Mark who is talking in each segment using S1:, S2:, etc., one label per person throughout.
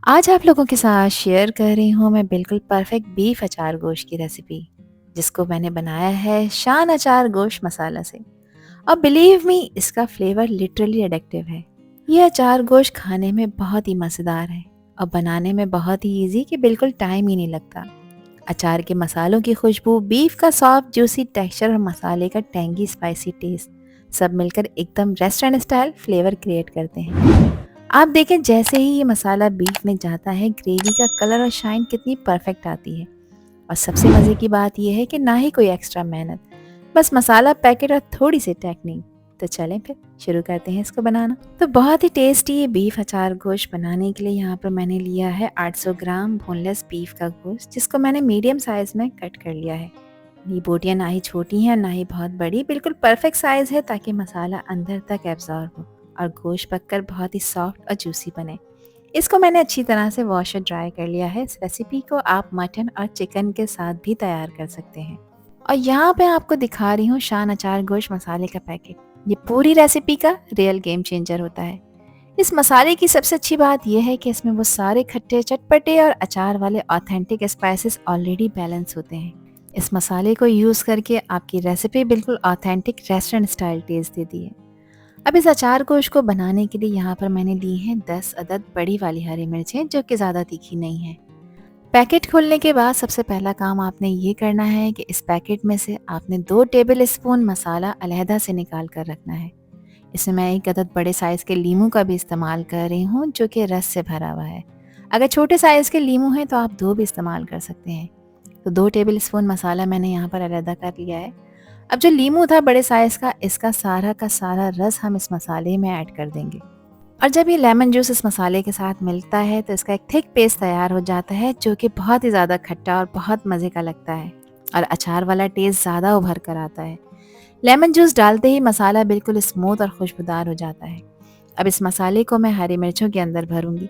S1: आज आप लोगों के साथ शेयर कर रही हूँ मैं बिल्कुल परफेक्ट बीफ अचार गोश्त की रेसिपी, जिसको मैंने बनाया है शान अचार गोश्त मसाला से। और बिलीव मी, इसका फ्लेवर लिटरली एडिक्टिव है। ये अचार गोश्त खाने में बहुत ही मज़ेदार है और बनाने में बहुत ही इजी कि बिल्कुल टाइम ही नहीं लगता। अचार के मसालों की खुशबू, बीफ का सॉफ्ट जूसी टेक्सचर और मसाले का टैंगी स्पाइसी टेस्ट सब मिलकर एकदम रेस्टोरेंट स्टाइल फ्लेवर क्रिएट करते हैं। आप देखें, जैसे ही ये मसाला बीफ में जाता है, ग्रेवी का कलर और शाइन कितनी परफेक्ट आती है। और सबसे मज़े की बात यह है कि ना ही कोई एक्स्ट्रा मेहनत, बस मसाला पैकेट और थोड़ी सी टेक्निक। तो चलें फिर शुरू करते हैं इसको बनाना। तो बहुत ही टेस्टी ये बीफ अचार गोश्त बनाने के लिए यहाँ पर मैंने लिया है 800 ग्राम बोनलेस बीफ का गोश्त, जिसको मैंने मीडियम साइज़ में कट कर लिया है। ये बोटियाँ ना ही छोटी हैं ना ही बहुत बड़ी, बिल्कुल परफेक्ट साइज़ है ताकि मसाला अंदर तक एब्जॉर्ब हो और गोश्त पककर बहुत ही सॉफ्ट और जूसी बने। इसको मैंने अच्छी तरह से वॉश और ड्राई कर लिया है। इस रेसिपी को आप मटन और चिकन के साथ भी तैयार कर सकते हैं। और यहाँ पे आपको दिखा रही हूँ शान अचार गोश्त मसाले का पैकेट। ये पूरी रेसिपी का रियल गेम चेंजर होता है। इस मसाले की सबसे अच्छी बात यह है कि इसमें वो सारे खट्टे, चटपटे और अचार वाले ऑथेंटिक स्पाइसेस ऑलरेडी बैलेंस होते हैं। इस मसाले को यूज़ करके आपकी रेसिपी बिल्कुल ऑथेंटिक रेस्टोरेंट स्टाइल टेस्ट देती है। अब इस अचार गोश्त को बनाने के लिए यहाँ पर मैंने ली हैं 10 अदद बड़ी वाली हरी मिर्चें, जो कि ज़्यादा तीखी नहीं है। पैकेट खोलने के बाद सबसे पहला काम आपने ये करना है कि इस पैकेट में से आपने 2 टेबल स्पून मसाला अलहदा से निकाल कर रखना है। इसमें मैं एक अदद बड़े साइज़ के लीमू का भी इस्तेमाल कर रही हूँ, जो कि रस से भरा हुआ है। अगर छोटे साइज़ के लीमू हैं तो आप 2 भी इस्तेमाल कर सकते हैं। तो 2 टेबल स्पून मसाला मैंने यहाँ पर अलहदा कर लिया है। अब जो लीमू था बड़े साइज़ का, इसका सारा का सारा रस हम इस मसाले में ऐड कर देंगे। और जब ये लेमन जूस इस मसाले के साथ मिलता है तो इसका एक थिक पेस्ट तैयार हो जाता है, जो कि बहुत ही ज़्यादा खट्टा और बहुत मज़े का लगता है और अचार वाला टेस्ट ज़्यादा उभर कर आता है। लेमन जूस डालते ही मसाला बिल्कुल स्मूथ और खुशबूदार हो जाता है। अब इस मसाले को मैं हरी मिर्चों के अंदर भरूंगी।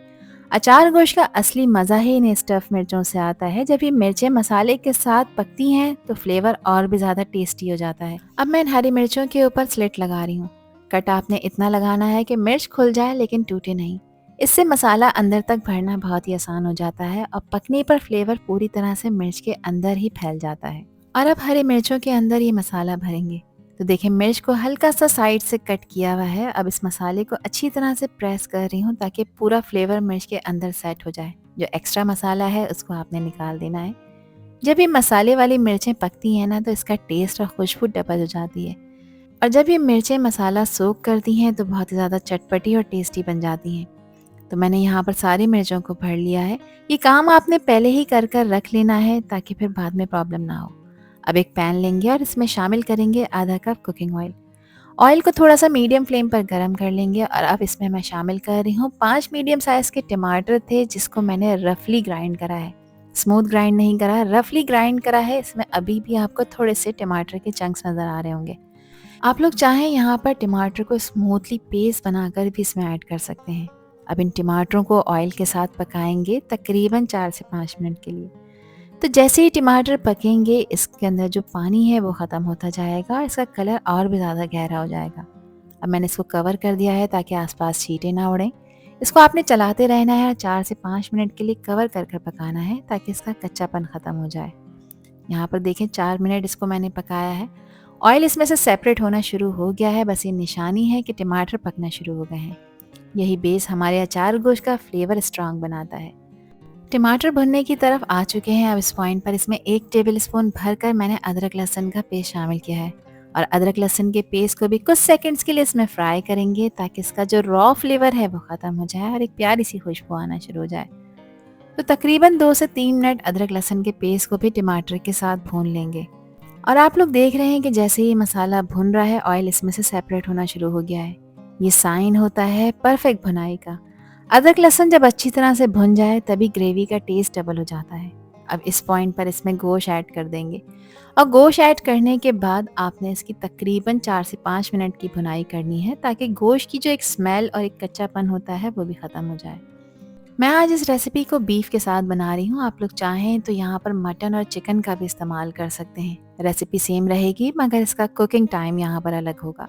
S1: अचार गोश्त का असली मज़ा ही इन स्टफ मिर्चों से आता है। जब ये मिर्चें मसाले के साथ पकती हैं तो फ्लेवर और भी ज़्यादा टेस्टी हो जाता है। अब मैं इन हरी मिर्चों के ऊपर स्लिट लगा रही हूँ। कट आपने इतना लगाना है कि मिर्च खुल जाए लेकिन टूटे नहीं। इससे मसाला अंदर तक भरना बहुत ही आसान हो जाता है और पकने पर फ्लेवर पूरी तरह से मिर्च के अंदर ही फैल जाता है। और अब हरी मिर्चों के अंदर ये मसाला भरेंगे। तो देखिए, मिर्च को हल्का सा साइड से कट किया हुआ है। अब इस मसाले को अच्छी तरह से प्रेस कर रही हूँ ताकि पूरा फ्लेवर मिर्च के अंदर सेट हो जाए। जो एक्स्ट्रा मसाला है उसको आपने निकाल देना है। जब ये मसाले वाली मिर्चें पकती हैं ना, तो इसका टेस्ट और खुशबू डबल हो जाती है। और जब ये मिर्चें मसाला सोख करती हैं तो बहुत ही ज़्यादा चटपटी और टेस्टी बन जाती हैं। तो मैंने यहाँ पर सारी मिर्चों को भर लिया है। ये काम आपने पहले ही कर कर रख लेना है ताकि फिर बाद में प्रॉब्लम ना हो। अब एक पैन लेंगे और इसमें शामिल करेंगे आधा कप कुकिंग ऑयल। ऑयल को थोड़ा सा मीडियम फ्लेम पर गर्म कर लेंगे और अब इसमें मैं शामिल कर रही हूँ 5 मीडियम साइज़ के टमाटर थे, जिसको मैंने रफली ग्राइंड करा है। स्मूथ ग्राइंड नहीं करा, रफली ग्राइंड करा है। इसमें अभी भी आपको थोड़े से टमाटर के चंक्स नज़र आ रहे होंगे। आप लोग चाहें यहाँ पर टमाटर को स्मूथली पेस्ट बनाकर भी इसमें ऐड कर सकते हैं। अब इन टमाटरों को ऑयल के साथ पकाएंगे तकरीबन 4 से 5 मिनट के लिए। तो जैसे ही टमाटर पकेंगे, इसके अंदर जो पानी है वो ख़त्म होता जाएगा और इसका कलर और भी ज़्यादा गहरा हो जाएगा। अब मैंने इसको कवर कर दिया है ताकि आसपास छींटे ना उड़ें। इसको आपने चलाते रहना है और 4 से 5 मिनट के लिए कवर कर कर पकाना है ताकि इसका कच्चापन ख़त्म हो जाए। यहाँ पर देखें, 4 मिनट इसको मैंने पकाया है। ऑयल इसमें से सेपरेट होना शुरू हो गया है। बस ये निशानी है कि टमाटर पकना शुरू हो गए हैं। यही बेस हमारे अचार गोश्त का फ्लेवर स्ट्रांग बनाता है। टमाटर भुनने की तरफ आ चुके हैं। अब इस पॉइंट पर इसमें 1 टेबल स्पून भरकर मैंने अदरक लहसुन का पेस्ट शामिल किया है और अदरक लहसुन के पेस्ट को भी कुछ सेकंड्स के लिए इसमें फ्राई करेंगे ताकि इसका जो रॉ फ्लेवर है वो ख़त्म हो जाए और एक प्यारी सी खुशबू आना शुरू हो जाए। तो तकरीबन 2 से 3 मिनट अदरक लहसुन के पेस्ट को भी टमाटर के साथ भून लेंगे। और आप लोग देख रहे हैं कि जैसे ही मसाला भुन रहा है, ऑयल इसमें से सेपरेट होना शुरू हो गया है। ये साइन होता है परफेक्ट भुनाई का। अदरक लहसुन जब अच्छी तरह से भुन जाए तभी ग्रेवी का टेस्ट डबल हो जाता है। अब इस पॉइंट पर इसमें गोश्त ऐड कर देंगे और गोश्त ऐड करने के बाद आपने इसकी तकरीबन 4 से 5 मिनट की भुनाई करनी है ताकि गोश्त की जो एक स्मेल और एक कच्चापन होता है वो भी ख़त्म हो जाए। मैं आज इस रेसिपी को बीफ के साथ बना रही हूँ। आप लोग चाहें तो यहाँ पर मटन और चिकन का भी इस्तेमाल कर सकते हैं। रेसिपी सेम रहेगी मगर इसका कुकिंग टाइम यहाँ पर अलग होगा।